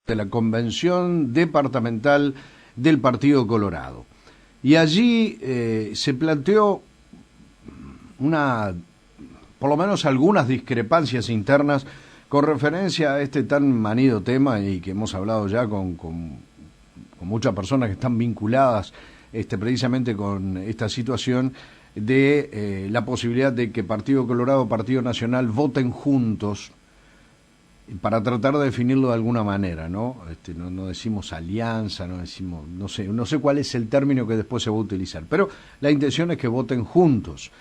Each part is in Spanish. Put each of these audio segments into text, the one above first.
de la Convención Departamental del Partido Colorado. Y allí se planteó por lo menos algunas discrepancias internas con referencia a este tan manido tema y que hemos hablado ya con muchas personas que están vinculadas precisamente con esta situación de la posibilidad de que Partido Colorado, Partido Nacional voten juntos para tratar de definirlo de alguna manera, ¿no? No decimos alianza, no decimos, no sé cuál es el término que después se va a utilizar, pero la intención es que voten juntos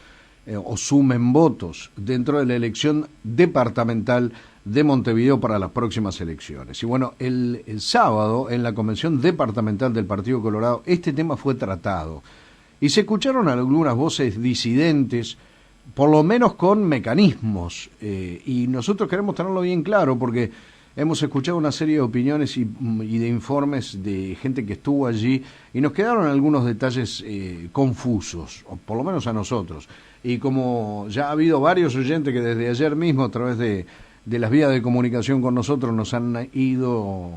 o sumen votos dentro de la elección departamental de Montevideo para las próximas elecciones. Y bueno, el sábado en la Convención Departamental del Partido Colorado este tema fue tratado y se escucharon algunas voces disidentes, por lo menos con mecanismos, y nosotros queremos tenerlo bien claro porque hemos escuchado una serie de opiniones y de informes de gente que estuvo allí y nos quedaron algunos detalles confusos, o por lo menos a nosotros. Y como ya ha habido varios oyentes que desde ayer mismo a través de las vías de comunicación con nosotros nos han ido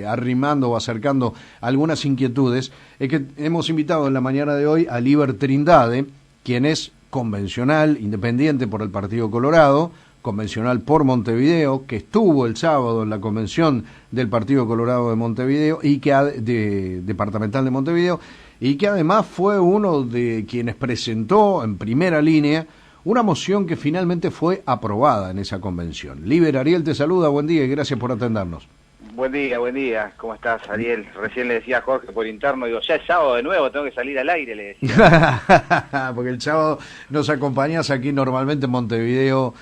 arrimando o acercando algunas inquietudes, es que hemos invitado en la mañana de hoy a Liber Trindade, quien es convencional, independiente por el Partido Colorado, convencional por Montevideo, que estuvo el sábado en la convención del Partido Colorado de Montevideo y que departamental de Montevideo, y que además fue uno de quienes presentó en primera línea una moción que finalmente fue aprobada en esa convención. Liber, Ariel te saluda, buen día y gracias por atendernos. Buen día, ¿cómo estás, Ariel? Recién le decía a Jorge por interno, digo, ya es sábado de nuevo, tengo que salir al aire, le decía. Porque el sábado nos acompañás aquí normalmente en Montevideo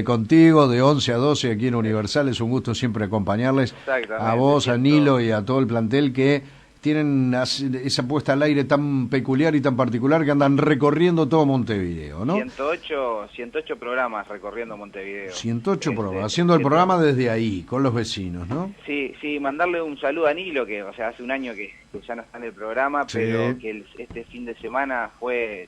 contigo, de 11 a 12 aquí en Universal, es un gusto siempre acompañarles, a vos, a Nilo y a todo el plantel que tienen esa puesta al aire tan peculiar y tan particular que andan recorriendo todo Montevideo, ¿no? 108 programas recorriendo Montevideo. 108 programas, haciendo el programa desde ahí, con los vecinos, ¿no? Sí, mandarle un saludo a Nilo, que hace un año que ya no está en el programa, sí, pero que este fin de semana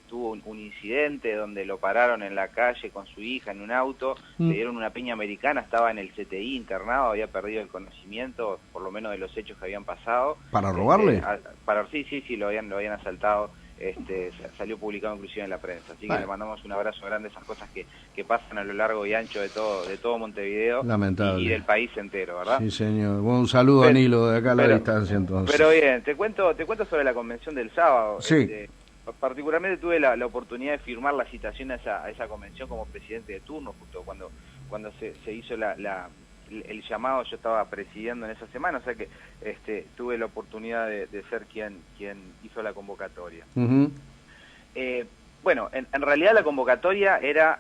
tuvo un incidente donde lo pararon en la calle con su hija en un auto, le dieron una piña americana, estaba en el CTI internado, había perdido el conocimiento, por lo menos de los hechos que habían pasado. ¿Para robarle? Sí, lo habían asaltado. Salió publicado inclusive en la prensa, así que le mandamos un abrazo grande, esas cosas que pasan a lo largo y ancho de todo Montevideo. Lamentable. Y del país entero, ¿verdad? Sí, señor. Bueno, un saludo a Nilo de acá a la distancia entonces. Pero bien, te cuento sobre la convención del sábado. Sí. Particularmente tuve la oportunidad de firmar la citación a esa convención como presidente de turno, justo cuando se hizo el llamado. Yo estaba presidiendo en esa semana, o sea que tuve la oportunidad de ser quien hizo la convocatoria. Bueno, en realidad la convocatoria era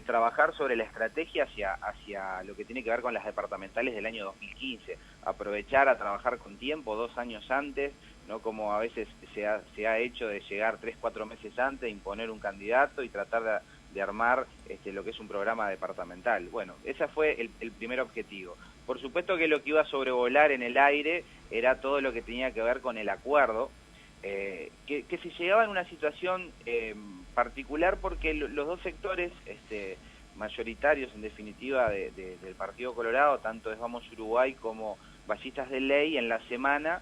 trabajar sobre la estrategia hacia lo que tiene que ver con las departamentales del año 2015, aprovechar a trabajar con tiempo, 2 años antes, no como a veces se ha hecho de llegar 3-4 meses antes, imponer un candidato y tratar de armar lo que es un programa departamental. Bueno, ese fue el primer objetivo. Por supuesto que lo que iba a sobrevolar en el aire era todo lo que tenía que ver con el acuerdo, que se llegaba en una situación particular porque los dos sectores mayoritarios, en definitiva, del Partido Colorado, tanto es Vamos Uruguay como Ballistas de Ley, en la semana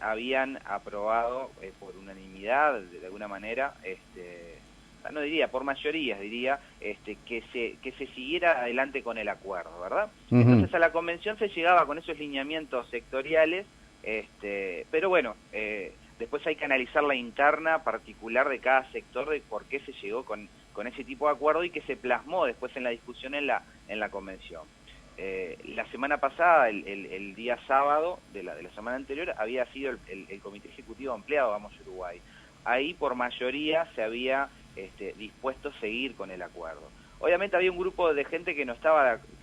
habían aprobado por unanimidad, de alguna manera, no diría, por mayorías diría, que se siguiera adelante con el acuerdo, ¿verdad? Entonces a la convención se llegaba con esos lineamientos sectoriales, pero bueno, después hay que analizar la interna particular de cada sector de por qué se llegó con ese tipo de acuerdo y que se plasmó después en la discusión en la convención. La semana pasada, el día sábado de la semana anterior, había sido el Comité Ejecutivo Ampliado Vamos Uruguay. Ahí por mayoría se había dispuesto a seguir con el acuerdo. Obviamente había un grupo de gente que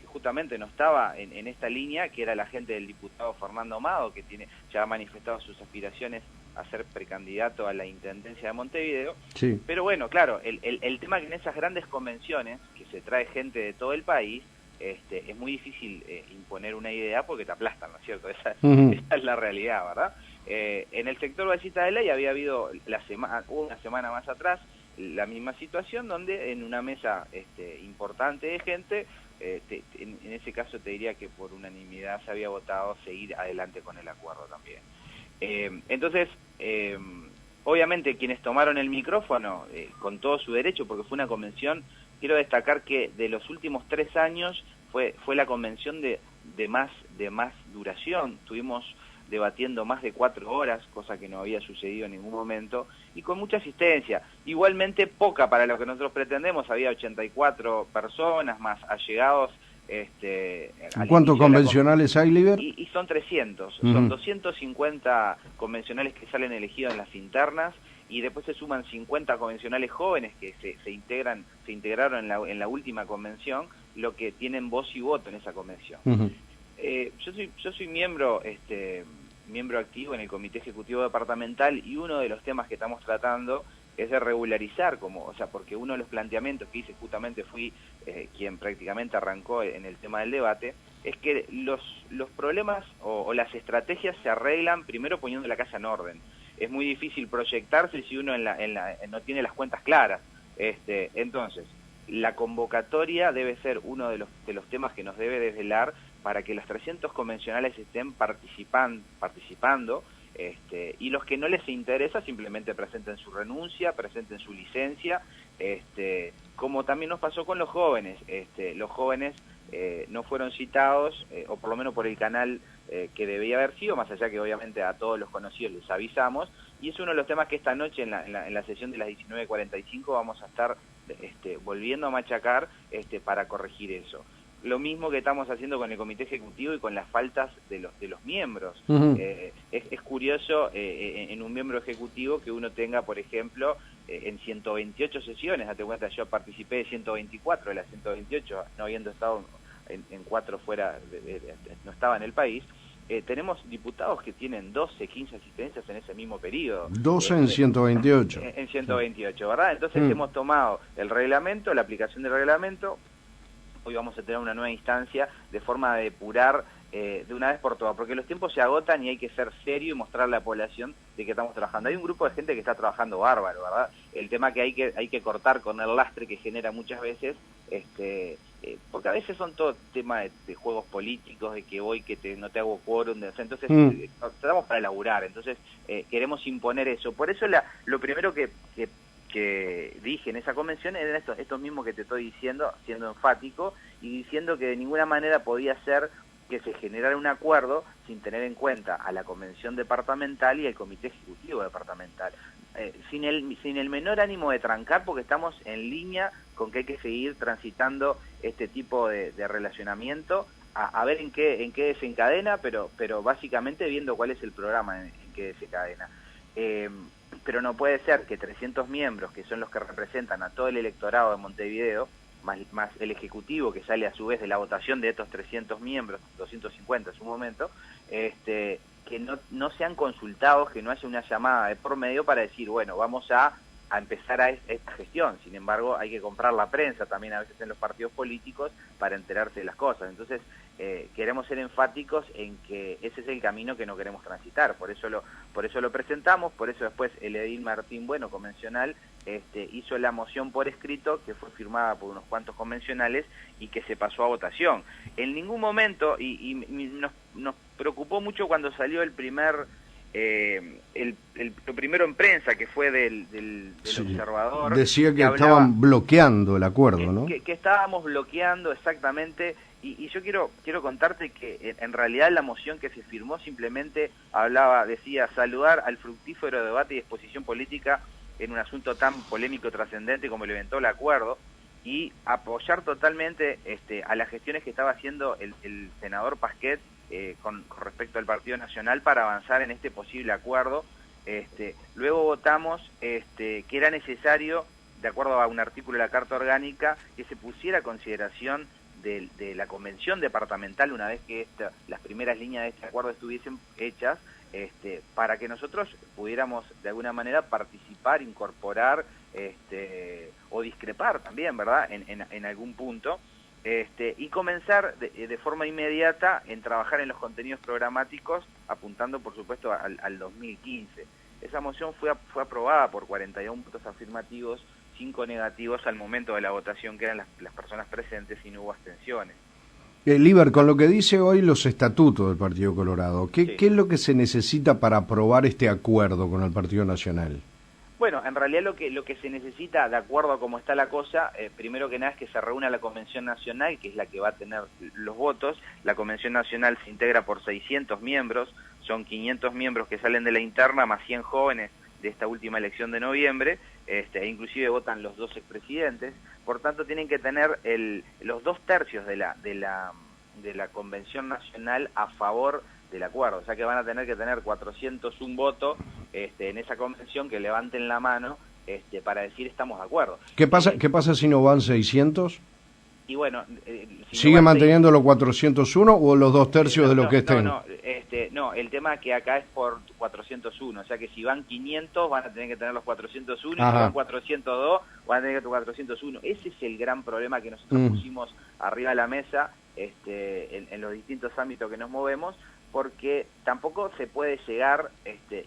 justamente no estaba en esta línea, que era la gente del diputado Fernando Amado, que ya ha manifestado sus aspiraciones a ser precandidato a la Intendencia de Montevideo. Sí. Pero bueno, claro, el tema que en esas grandes convenciones, que se trae gente de todo el país, es muy difícil imponer una idea porque te aplastan, ¿no es cierto? Esa es la realidad, ¿verdad? En el sector Ballistas de Ley había habido una semana más atrás la misma situación, donde en una mesa importante de gente en ese caso te diría que por unanimidad se había votado seguir adelante con el acuerdo también. Entonces, obviamente quienes tomaron el micrófono, con todo su derecho, porque fue una convención, quiero destacar que de los últimos 3 años fue la convención de más duración. Estuvimos debatiendo más de 4 horas, cosa que no había sucedido en ningún momento, y con mucha asistencia. Igualmente poca para lo que nosotros pretendemos, había 84 personas más allegados. ¿Cuántos convencionales hay, Liber? Y son 300, son 250 convencionales que salen elegidos en las internas, y después se suman 50 convencionales jóvenes que se integraron en la última convención, lo que tienen voz y voto en esa convención. Yo soy miembro activo en el Comité Ejecutivo Departamental, y uno de los temas que estamos tratando es de regularizar, porque uno de los planteamientos que hice, justamente fui quien prácticamente arrancó en el tema del debate, es que los problemas o las estrategias se arreglan primero poniendo la casa en orden. Es muy difícil proyectarse si uno no tiene las cuentas claras. Entonces, la convocatoria debe ser uno de los temas que nos debe desvelar para que los 300 convencionales estén participando, y los que no les interesa simplemente presenten su renuncia, presenten su licencia, como también nos pasó con los jóvenes. Los jóvenes no fueron citados, o por lo menos por el canal que debía haber sido, más allá que obviamente a todos los conocidos les avisamos, y es uno de los temas que esta noche en la sesión de las 19:45 vamos a estar volviendo a machacar para corregir eso. Lo mismo que estamos haciendo con el Comité Ejecutivo y con las faltas de los miembros. Es curioso en un miembro ejecutivo que uno tenga, por ejemplo, en 128 sesiones, date cuenta, yo participé de 124 de las 128, no habiendo estado en 4 fuera, no estaba en el país. Tenemos diputados que tienen 12, 15 asistencias en ese mismo periodo. 12 en 128. En 128, ¿verdad? Entonces hemos tomado el reglamento, la aplicación del reglamento. Hoy vamos a tener una nueva instancia de forma de depurar de una vez por todas, porque los tiempos se agotan y hay que ser serio y mostrarle a la población de que estamos trabajando. Hay un grupo de gente que está trabajando bárbaro, ¿verdad? El tema que hay que cortar con el lastre que genera muchas veces, porque a veces son todo temas de juegos políticos, de que voy, no te hago quórum, entonces tratamos para elaborar, entonces queremos imponer eso. Por eso lo primero que dije en esa convención eran estos mismos que te estoy diciendo, siendo enfático y diciendo que de ninguna manera podía ser que se generara un acuerdo sin tener en cuenta a la convención departamental y al comité ejecutivo departamental, sin el menor ánimo de trancar, porque estamos en línea con que hay que seguir transitando este tipo de relacionamiento, a ver en qué desencadena, pero básicamente viendo cuál es el programa en que desencadena. Pero no puede ser que 300 miembros, que son los que representan a todo el electorado de Montevideo, más el Ejecutivo, que sale a su vez de la votación de estos 300 miembros, 250 en su momento, que no sean consultados, que no haya una llamada de por medio para decir, bueno, vamos a empezar esta gestión. Sin embargo, hay que comprar la prensa también a veces en los partidos políticos para enterarse de las cosas. Entonces, queremos ser enfáticos en que ese es el camino que no queremos transitar. Por eso lo presentamos, por eso después el edil Martín Bueno, convencional, hizo la moción por escrito, que fue firmada por unos cuantos convencionales y que se pasó a votación. En ningún momento, y nos preocupó mucho cuando salió el primero en prensa, que fue del observador. Decía que estaban bloqueando el acuerdo, ¿no? Que estábamos bloqueando, exactamente, y yo quiero contarte que en realidad la moción que se firmó simplemente decía saludar al fructífero debate y exposición política en un asunto tan polémico y trascendente como el evento el acuerdo, y apoyar totalmente a las gestiones que estaba haciendo el senador Pasquet con respecto al Partido Nacional para avanzar en este posible acuerdo. Luego votamos que era necesario, de acuerdo a un artículo de la Carta Orgánica, que se pusiera a consideración de la convención departamental una vez que las primeras líneas de este acuerdo estuviesen hechas, para que nosotros pudiéramos de alguna manera participar, incorporar o discrepar también, ¿verdad?, en algún punto, y comenzar de forma inmediata en trabajar en los contenidos programáticos, apuntando por supuesto al 2015. Esa moción fue aprobada por 41 votos afirmativos, 5 negativos al momento de la votación, que eran las personas presentes, y no hubo abstenciones. Liber, con lo que dice hoy los estatutos del Partido Colorado, Sí. ¿qué es lo que se necesita para aprobar este acuerdo con el Partido Nacional? Bueno, en realidad lo que se necesita, de acuerdo a cómo está la cosa, primero que nada es que se reúna la Convención Nacional, que es la que va a tener los votos. La Convención Nacional se integra por 600 miembros, son 500 miembros que salen de la interna, más 100 jóvenes de esta última elección de noviembre, e inclusive votan los dos expresidentes. Por tanto, tienen que tener los 2/3 de la Convención Nacional a favor del acuerdo, o sea que van a tener que tener 401 votos en esa convención, que levanten la mano para decir estamos de acuerdo. ¿Qué pasa si no van 600? Y bueno, si ¿Sigue no manteniendo los 401 o los 2/3 de lo que estén? No, el tema es que acá es por 401, o sea que si van 500 van a tener que tener los 401, y si van 402 van a tener que tener 401. Ese es el gran problema que nosotros pusimos arriba de la mesa en los distintos ámbitos que nos movemos, porque tampoco se puede llegar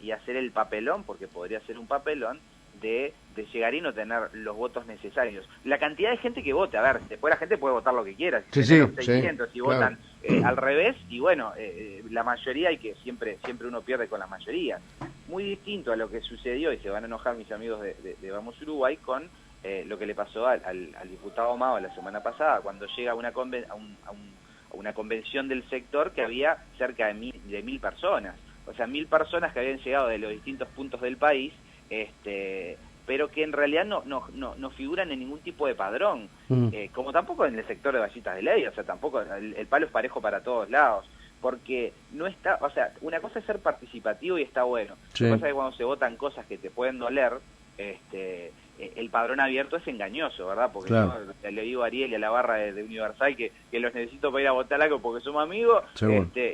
y hacer el papelón, porque podría ser un papelón, de llegar y no tener los votos necesarios. La cantidad de gente que vote, a ver, después la gente puede votar lo que quiera, si los 600 y votan al revés, y bueno, la mayoría, y que siempre uno pierde con la mayoría. Muy distinto a lo que sucedió, y se van a enojar mis amigos de Vamos Uruguay, con lo que le pasó al diputado Mao la semana pasada, cuando llega a una convención del sector que había cerca de 1000 personas, o sea, 1000 personas que habían llegado de los distintos puntos del país, pero que en realidad no figuran en ningún tipo de padrón, como tampoco en el sector de Vallitas de Ley, o sea, tampoco el palo es parejo para todos lados, porque no está, o sea, una cosa es ser participativo y está bueno, lo que pasa es que cuando se votan cosas que te pueden doler, el padrón abierto es engañoso, ¿verdad? Porque yo le digo a Ariel y a la barra de Universal que los necesito para ir a votar algo porque somos amigos,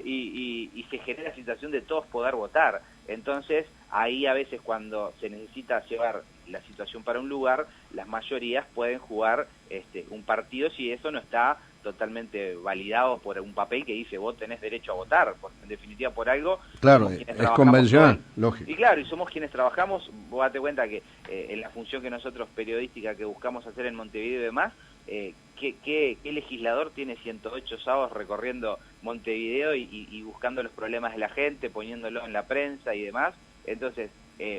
y se genera la situación de todos poder votar. Entonces, ahí a veces cuando se necesita llevar la situación para un lugar, las mayorías pueden jugar un partido si eso no está totalmente validado por un papel que dice vos tenés derecho a votar, porque en definitiva por algo es convencional, lógico. Y claro, y somos quienes trabajamos, vos date cuenta que en la función que nosotros periodística que buscamos hacer en Montevideo y demás, ¿qué legislador tiene 108 sábados recorriendo Montevideo y buscando los problemas de la gente, poniéndolo en la prensa y demás? Entonces,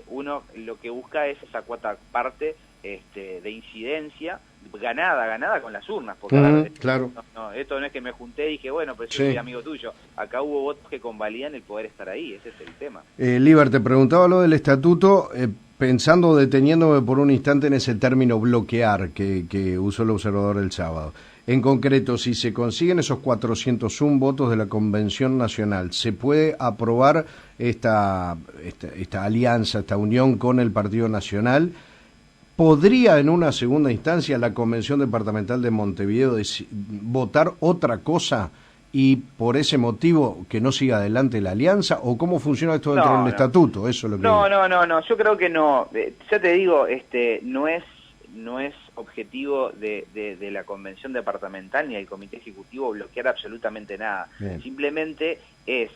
uno lo que busca es esa cuota parte de incidencia ganada con las urnas, porque claro. Esto no es que me junté y dije, bueno, pues yo soy amigo tuyo, acá hubo votos que convalidan el poder estar ahí, ese es el tema. Liber, te preguntaba lo del estatuto, deteniéndome por un instante en ese término bloquear que usó el observador el sábado. En concreto, si se consiguen esos 401 votos de la Convención Nacional, ¿se puede aprobar esta alianza, esta unión con el Partido Nacional? ¿Podría en una segunda instancia la Convención Departamental de Montevideo votar otra cosa y por ese motivo que no siga adelante la alianza? ¿O cómo funciona esto dentro del estatuto? Eso es lo que... No, yo creo que no. Ya te digo, no es objetivo de la Convención Departamental ni del Comité Ejecutivo bloquear absolutamente nada. Bien. Simplemente es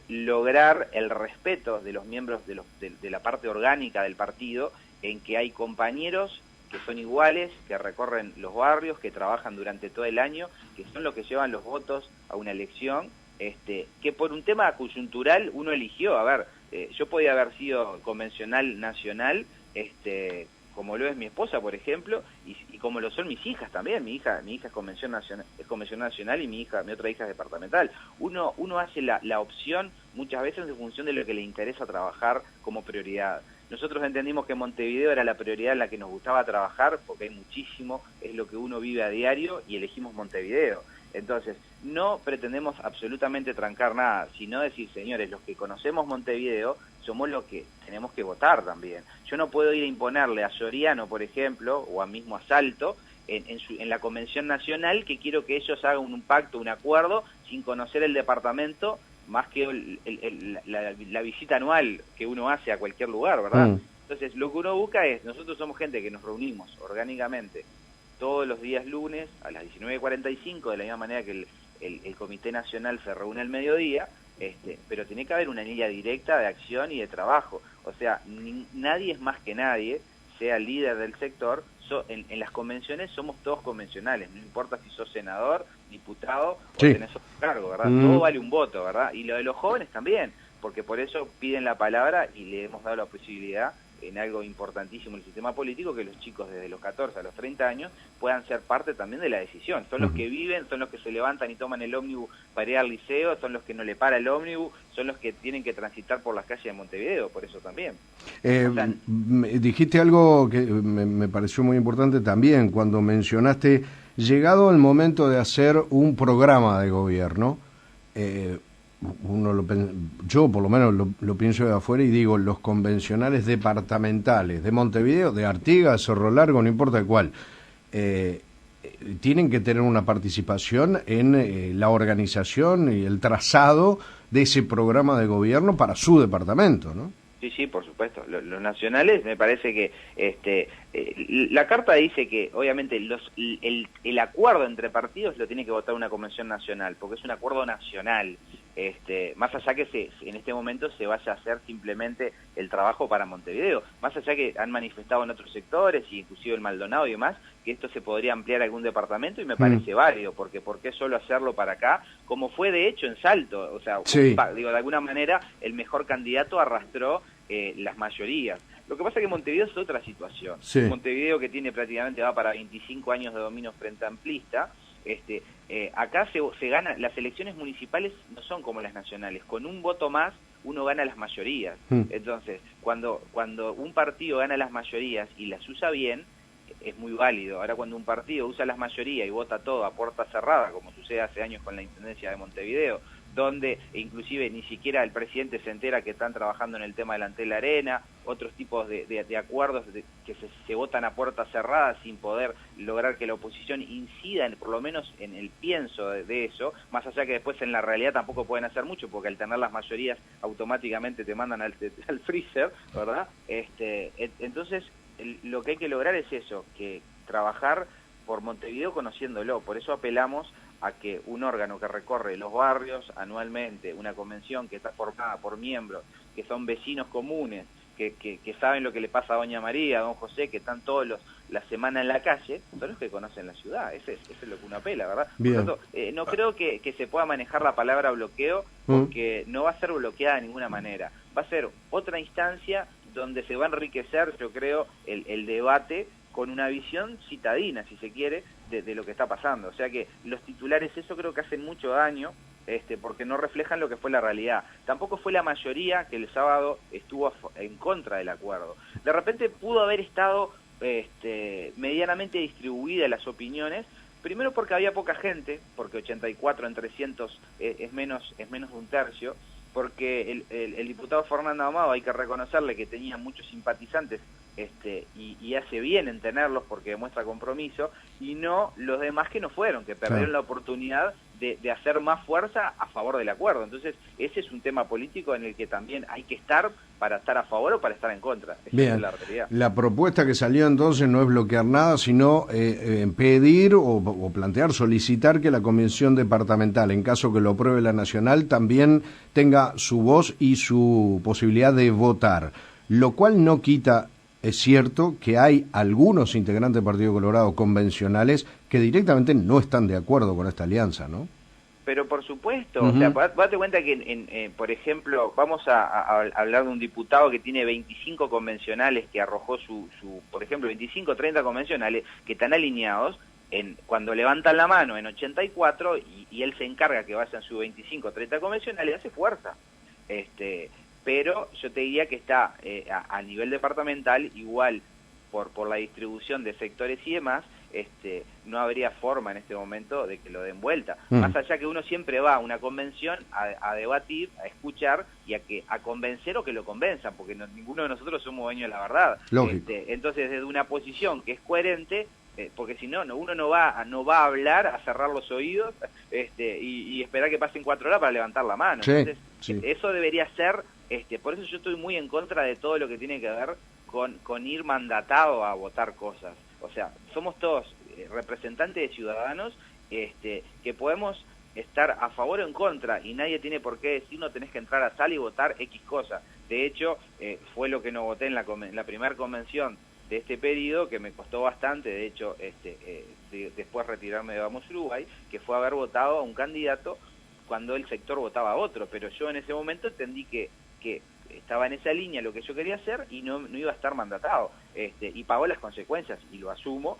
lograr el respeto de los miembros de la parte orgánica del partido, en que hay compañeros que son iguales, que recorren los barrios, que trabajan durante todo el año, que son los que llevan los votos a una elección, que por un tema coyuntural uno eligió. A ver, yo podía haber sido convencional nacional, como lo es mi esposa, por ejemplo, y como lo son mis hijas también. Mi hija es convención nacional y mi otra hija es departamental. Uno hace la opción muchas veces en función de lo que le interesa trabajar como prioridad. Nosotros entendimos que Montevideo era la prioridad en la que nos gustaba trabajar, porque hay muchísimo, es lo que uno vive a diario, y elegimos Montevideo. Entonces, no pretendemos absolutamente trancar nada, sino decir, señores, los que conocemos Montevideo somos los que tenemos que votar también. Yo no puedo ir a imponerle a Soriano, por ejemplo, o a mismo a Salto, en la Convención Nacional, que quiero que ellos hagan un pacto, un acuerdo, sin conocer el departamento, más que la visita anual que uno hace a cualquier lugar, ¿verdad? Entonces, lo que uno busca es, nosotros somos gente que nos reunimos orgánicamente todos los días lunes a las 19:45, de la misma manera que el Comité Nacional se reúne al mediodía, pero tiene que haber una línea directa de acción y de trabajo. O sea, nadie es más que nadie, sea el líder del sector, en las convenciones somos todos convencionales, no importa si sos senador, diputado o Sí. tenés otro cargo, ¿verdad? Todo vale un voto, ¿verdad? Y lo de los jóvenes también, porque por eso piden la palabra y le hemos dado la posibilidad en algo importantísimo en el sistema político, que los chicos desde los 14 a los 30 años puedan ser parte también de la decisión. Son los que viven, son los que se levantan y toman el ómnibus para ir al liceo, son los que no le para el ómnibus, son los que tienen que transitar por las calles de Montevideo, por eso también. O sea, Dijiste algo que me pareció muy importante también, cuando mencionaste, llegado el momento de hacer un programa de gobierno, yo por lo menos lo pienso de afuera y digo, los convencionales departamentales de Montevideo, de Artigas, Cerro Largo, no importa cuál, tienen que tener una participación en la organización y el trazado de ese programa de gobierno para su departamento, ¿no? sí, sí, por supuesto. Los nacionales, me parece que la carta dice que obviamente el acuerdo entre partidos lo tiene que votar una convención nacional, porque es un acuerdo nacional. Más allá que en este momento se vaya a hacer simplemente el trabajo para Montevideo, más allá que han manifestado en otros sectores, y inclusive el Maldonado y demás, que esto se podría ampliar a algún departamento, y me parece válido, porque ¿por qué solo hacerlo para acá? Como fue de hecho en Salto, o sea, sí. digo, de alguna manera el mejor candidato arrastró las mayorías. Lo que pasa es que Montevideo es otra situación. Sí. Montevideo, que tiene prácticamente, va para 25 años de dominio frente amplista, acá se gana, las elecciones municipales no son como las nacionales, con un voto más uno gana las mayorías. Entonces, cuando un partido gana las mayorías y las usa bien, es muy válido. Ahora, cuando un partido usa las mayorías y vota todo a puerta cerrada, como sucede hace años con la Intendencia de Montevideo, donde inclusive ni siquiera el presidente se entera que están trabajando en el tema del Antel Arena, otros tipos de acuerdos que se votan a puerta cerrada sin poder lograr que la oposición incida por lo menos en el pienso de eso, más allá que después en la realidad tampoco pueden hacer mucho, porque al tener las mayorías automáticamente te mandan al freezer, ¿verdad? Entonces, lo que hay que lograr es eso, que trabajar por Montevideo conociéndolo. Por eso apelamos a que un órgano que recorre los barrios anualmente, una convención que está formada por miembros que son vecinos comunes, que saben lo que le pasa a Doña María, a Don José, que están todos la semana en la calle, son los que conocen la ciudad. Eso es lo que uno apela, ¿verdad? Bien. Por lo tanto, no creo que se pueda manejar la palabra bloqueo, porque no va a ser bloqueada de ninguna manera. Va a ser otra instancia donde se va a enriquecer, yo creo, el debate con una visión citadina, si se quiere, de lo que está pasando. O sea que los titulares, eso creo que hacen mucho daño, porque no reflejan lo que fue la realidad. Tampoco fue la mayoría que el sábado estuvo en contra del acuerdo. De repente pudo haber estado medianamente distribuidas las opiniones, primero porque había poca gente, porque 84 en 300 es menos de un tercio, porque el diputado Fernando Amado, hay que reconocerle que tenía muchos simpatizantes, y hace bien en tenerlos porque demuestra compromiso, y no los demás que no fueron, que perdieron la oportunidad de hacer más fuerza a favor del acuerdo. Entonces, ese es un tema político en el que también hay que estar para estar a favor o para estar en contra. Esa Bien, es la realidad. La propuesta que salió entonces no es bloquear nada, sino pedir o plantear, solicitar que la Convención Departamental, en caso que lo apruebe la Nacional, también tenga su voz y su posibilidad de votar, lo cual no quita, es cierto, que hay algunos integrantes del Partido Colorado convencionales que directamente no están de acuerdo con esta alianza, ¿no? Pero por supuesto, o sea, date cuenta que, por ejemplo, vamos a hablar de un diputado que tiene 25 convencionales, que arrojó por ejemplo, 25 o 30 convencionales que están alineados cuando levantan la mano en 84 y él se encarga que vayan sus 25 o 30 convencionales, hace fuerza. Pero yo te diría que está a nivel departamental, igual por la distribución de sectores y demás, no habría forma en este momento de que lo den vuelta. Más allá que uno siempre va a una convención a debatir, a escuchar y a convencer o que lo convenzan, porque ninguno de nosotros somos dueños de la verdad. Entonces, desde una posición que es coherente, porque si no, uno no va a hablar, a cerrar los oídos y esperar que pasen 4 horas para levantar la mano. Entonces, eso debería ser, por eso yo estoy muy en contra de todo lo que tiene que ver con ir mandatado a votar cosas. O sea, somos todos representantes de ciudadanos que podemos estar a favor o en contra, y nadie tiene por qué decir no tenés que entrar a sala y votar X cosa. De hecho, fue lo que no voté en la primera convención este periodo que me costó bastante, de hecho, después retirarme de Vamos Uruguay, que fue haber votado a un candidato cuando el sector votaba a otro, pero yo en ese momento entendí que estaba en esa línea lo que yo quería hacer y no iba a estar mandatado, y pagó las consecuencias, y lo asumo,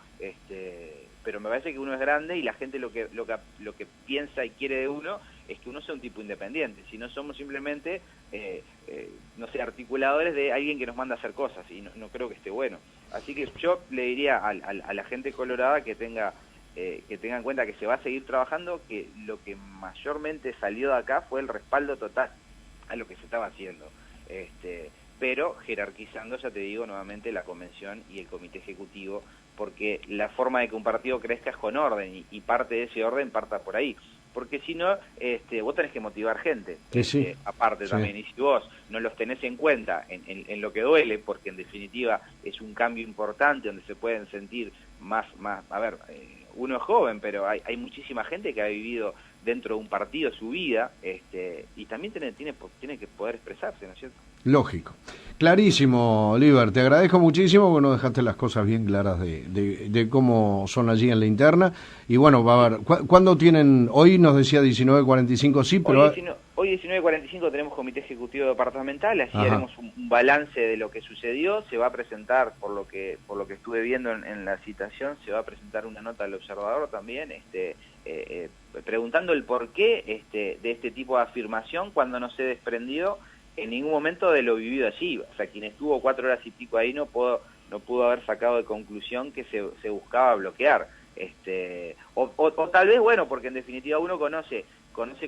pero me parece que uno es grande y la gente lo que piensa y quiere de uno es que uno sea un tipo independiente, si no somos simplemente, no sé, articuladores de alguien que nos manda a hacer cosas, y no creo que esté bueno. Así que yo le diría a la gente colorada que tenga en cuenta que se va a seguir trabajando, que lo que mayormente salió de acá fue el respaldo total a lo que se estaba haciendo, pero jerarquizando, ya te digo nuevamente, la convención y el comité ejecutivo, porque la forma de que un partido crezca es con orden, y parte de ese orden parta por ahí, porque si no, vos tenés que motivar gente, sí. aparte Sí. también, y si vos no los tenés en cuenta en lo que duele, porque en definitiva es un cambio importante donde se pueden sentir más a ver, uno es joven, pero hay muchísima gente que ha vivido dentro de un partido su vida, y también tiene que poder expresarse, ¿no es cierto? Lógico. Clarísimo, Liber. Te agradezco muchísimo porque nos dejaste las cosas bien claras de cómo son allí en la interna. Y bueno, va a haber... ¿Cuándo tienen? Hoy nos decía 19:45, sí, pero... Hoy 19:45 tenemos comité ejecutivo departamental, así Ajá. haremos un balance de lo que sucedió. Se va a presentar, por lo que estuve viendo en la citación, se va a presentar una nota al observador también, preguntando el porqué de este tipo de afirmación cuando no se desprendió en ningún momento de lo vivido allí. O sea, quien estuvo 4 horas y pico ahí no pudo haber sacado de conclusión que se buscaba bloquear. O tal vez, bueno, porque en definitiva uno conoce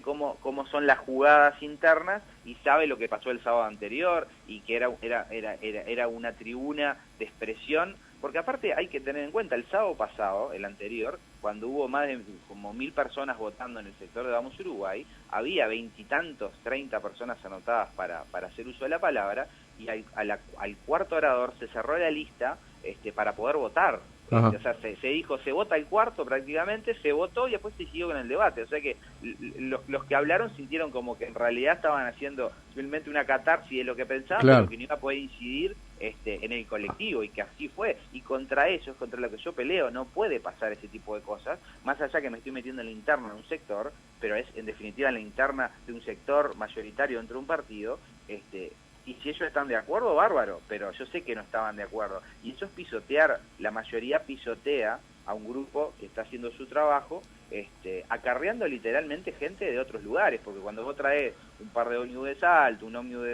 cómo son las jugadas internas y sabe lo que pasó el sábado anterior, y que era una tribuna de expresión, porque aparte hay que tener en cuenta, el sábado pasado, el anterior, cuando hubo más de como 1000 personas votando en el sector de Vamos Uruguay, había 20 y tantos, 30 personas anotadas para hacer uso de la palabra, y al cuarto orador se cerró la lista para poder votar. O sea, se dijo, se vota el cuarto prácticamente, se votó y después se siguió con el debate. O sea que los que hablaron sintieron como que en realidad estaban haciendo simplemente una catarsis de lo que pensaban, claro, pero que no iba a poder incidir en el colectivo, y que así fue. Y contra eso es contra lo que yo peleo. No puede pasar ese tipo de cosas, más allá que me estoy metiendo en la interna de un sector, pero es en definitiva en la interna de un sector mayoritario dentro de un partido, y si ellos están de acuerdo, bárbaro, pero yo sé que no estaban de acuerdo. Y eso es pisotear, la mayoría pisotea a un grupo que está haciendo su trabajo, acarreando literalmente gente de otros lugares, porque cuando vos traes un par de ómnibus de Salto, un ómnibus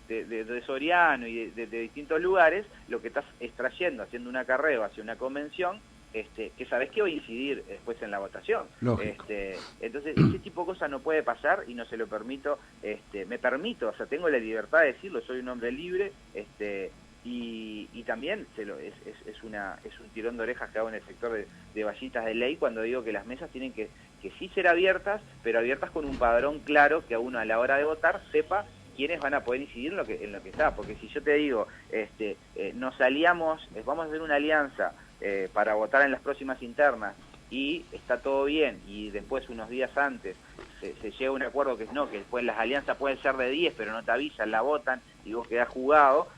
de Soriano y de distintos lugares, lo que estás extrayendo, haciendo un acarreo hacia una convención, que sabés que va a incidir después en la votación. Entonces ese tipo de cosas no puede pasar y no se lo permito, me permito, o sea, tengo la libertad de decirlo, soy un hombre libre, y también es un tirón de orejas que hago en el sector de vallitas de ley cuando digo que las mesas tienen que sí ser abiertas, pero abiertas con un padrón claro, que a uno a la hora de votar sepa quiénes van a poder incidir en lo que está, porque si yo te digo, nos aliamos, vamos a hacer una alianza para votar en las próximas internas, y está todo bien, y después unos días antes se llega a un acuerdo que no, que después las alianzas pueden ser de 10, pero no te avisan, la votan y vos quedás jugado,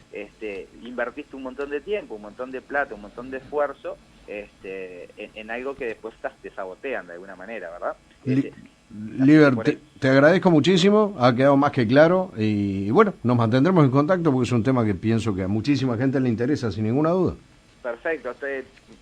invertiste un montón de tiempo, un montón de plata, un montón de esfuerzo en algo que después te sabotean de alguna manera, ¿verdad? Liber, te agradezco muchísimo, ha quedado más que claro, y bueno, nos mantendremos en contacto porque es un tema que pienso que a muchísima gente le interesa, sin ninguna duda. Perfecto,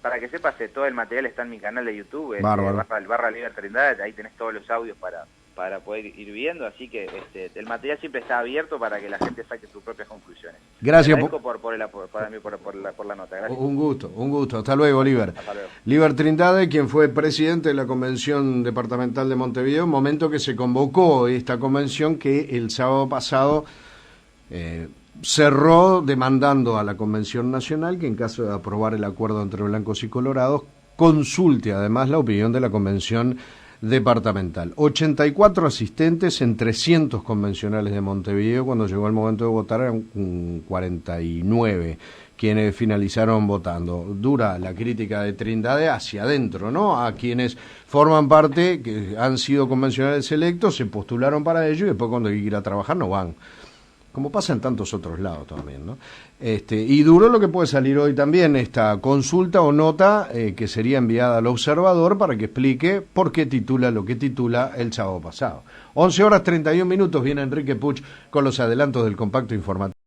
para que sepas, todo el material está en mi canal de YouTube, barra Liber Trindade, ahí tenés todos los audios para poder ir viendo, así que el material siempre está abierto para que la gente saque sus propias conclusiones. Gracias por la nota. Gracias. Un gusto. Hasta luego, Liber. Hasta luego. Liber Trindade, quien fue presidente de la Convención Departamental de Montevideo, momento que se convocó esta convención que el sábado pasado cerró demandando a la Convención Nacional que en caso de aprobar el acuerdo entre blancos y colorados consulte además la opinión de la Convención Departamental. 84 asistentes en 300 convencionales de Montevideo. Cuando llegó el momento de votar eran 49 quienes finalizaron votando. Dura la crítica de Trindade hacia adentro, ¿no? A quienes forman parte, que han sido convencionales electos, se postularon para ello y después cuando hay que ir a trabajar no van. como pasa en tantos otros lados también, ¿no? Y duro lo que puede salir hoy también, esta consulta o nota que sería enviada al observador para que explique por qué titula lo que titula el sábado pasado. 11 horas 31 minutos, viene Enrique Puch con los adelantos del compacto informativo.